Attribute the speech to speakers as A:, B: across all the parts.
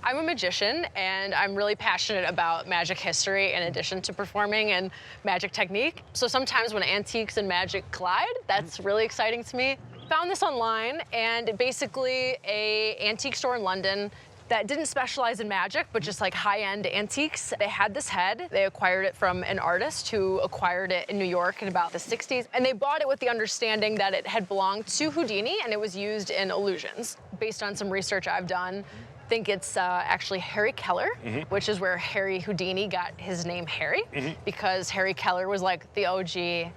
A: I'm a magician, and I'm really passionate about magic history in addition to performing and magic technique. So sometimes when antiques and magic collide, that's really exciting to me. Found this online, and basically a antique store in London that didn't specialize in magic, but just like high-end antiques. They had this head. They acquired it from an artist who acquired it in New York in about the 60s. And they bought it with the understanding that it had belonged to Houdini and it was used in illusions. Based on some research I've done, I think it's actually Harry Kellar, which is where Harry Houdini got his name Harry, because Harry Kellar was like the OG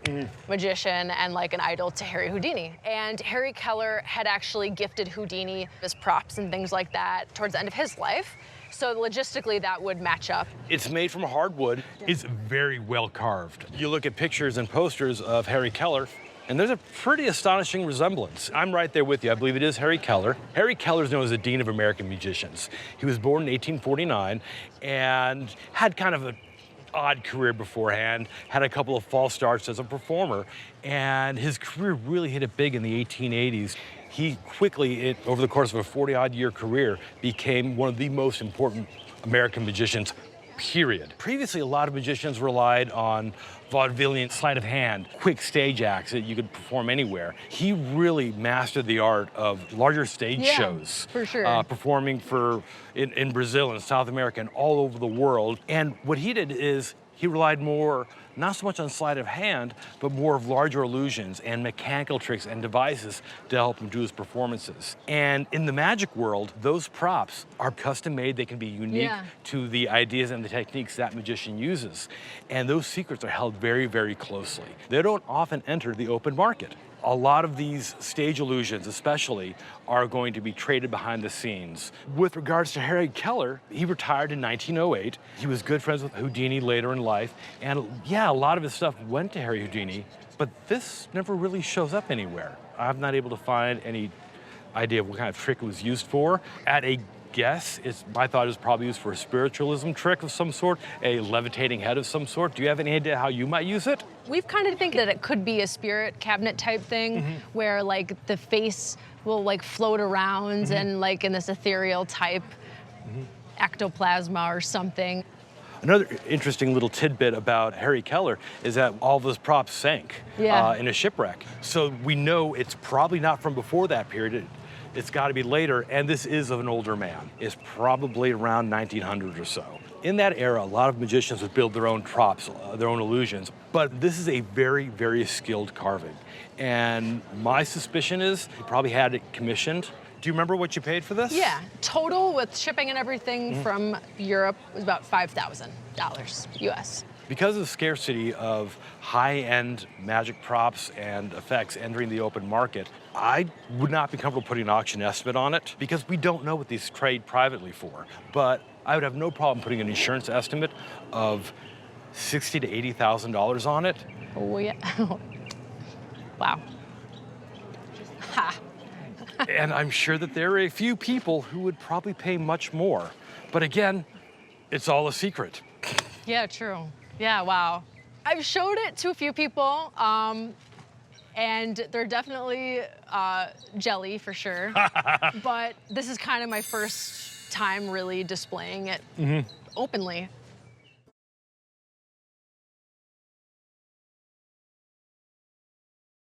A: magician and like an idol to Harry Houdini. And Harry Kellar had actually gifted Houdini his props and things like that towards the end of his life. So logistically, that would match up.
B: It's made from hardwood. It's very well carved. You look at pictures and posters of Harry Kellar, and there's a pretty astonishing resemblance. I'm right there with you. I believe it is Harry Kellar. Harry Kellar is known as the Dean of American Magicians. He was born in 1849 and had kind of an odd career beforehand, had a couple of false starts as a performer, and his career really hit it big in the 1880s. He quickly, over the course of a 40-odd year career, became one of the most important American magicians, period. Previously, a lot of magicians relied on vaudevillian sleight of hand, quick stage acts that you could perform anywhere. He really mastered the art of larger stage shows.
A: For sure.
B: Performing in Brazil and South America and all over the world. And what he did is he relied more, not so much on sleight of hand, but more of larger illusions and mechanical tricks and devices to help him do his performances. And in the magic world, those props are custom made. They can be unique to the ideas and the techniques that magician uses. And those secrets are held very, very closely. They don't often enter the open market. A lot of these stage illusions, especially, are going to be traded behind the scenes. With regards to Harry Kellar, he retired in 1908. He was good friends with Houdini later in life. And yeah, a lot of his stuff went to Harry Houdini, but this never really shows up anywhere. I'm not able to find any idea of what kind of trick it was used for. At a guess, my thought is probably used for a spiritualism trick of some sort, a levitating head of some sort. Do you have any idea how you might use it?
A: We've kind of think that it could be a spirit cabinet type thing where like the face will like float around and like in this ethereal type ectoplasma or something.
B: Another interesting little tidbit about Harry Kellar is that all of his props sank in a shipwreck. So we know it's probably not from before that period. It's got to be later, and this is of an older man. It's probably around 1900 or so. In that era, a lot of magicians would build their own props, their own illusions, but this is a very, very skilled carving. And my suspicion is he probably had it commissioned. Do you remember what you paid for this?
A: Yeah, total with shipping and everything from Europe was about $5,000 US.
B: Because of the scarcity of high-end magic props and effects entering the open market, I would not be comfortable putting an auction estimate on it because we don't know what these trade privately for. But I would have no problem putting an insurance estimate of $60,000 to $80,000 on it.
A: Oh yeah, wow. Ha.
B: And I'm sure that there are a few people who would probably pay much more. But again, it's all a secret.
A: Yeah, true. Yeah, wow. I've showed it to a few people, and they're definitely jelly for sure. But this is kind of my first time really displaying it openly.